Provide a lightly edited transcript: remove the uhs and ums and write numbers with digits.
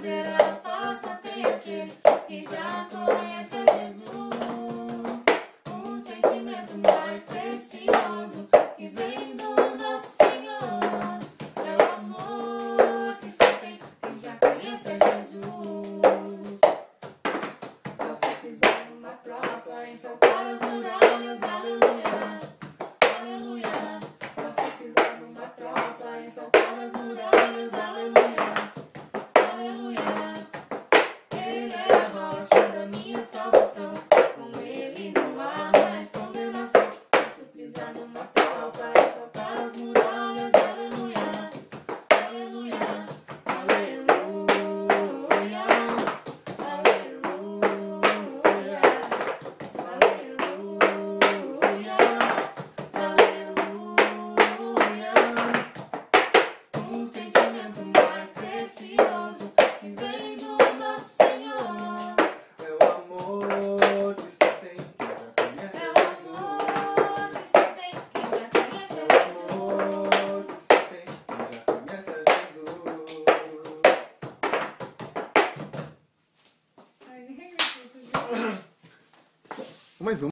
verdadeira paz só tem aquele que já conhece a Jesus. Um sentimento mais precioso que vem do nosso Senhor. É o amor que só tem quem já conhece a Jesus. Posso pisar numa tropa, saltar as muralhas, aleluia, aleluia. Posso pisar numa tropa, saltar as muralhas, aleluia, aleluia. Ele é a rocha da minha salvação, com ele não há mais condenação. Posso pisar numa tropa, saltar as muralhas, aleluia, aleluia, aleluia, aleluia, aleluia, aleluia. Um sentimento mais precioso que vem do nosso Senhor. É o amor que só tem quem já conhece É a o Jesus. amor que só tem quem já conhece a Amor Jesus. que só tem quem já conhece a Jesus. Ai, nem acredito, gente. Mais um.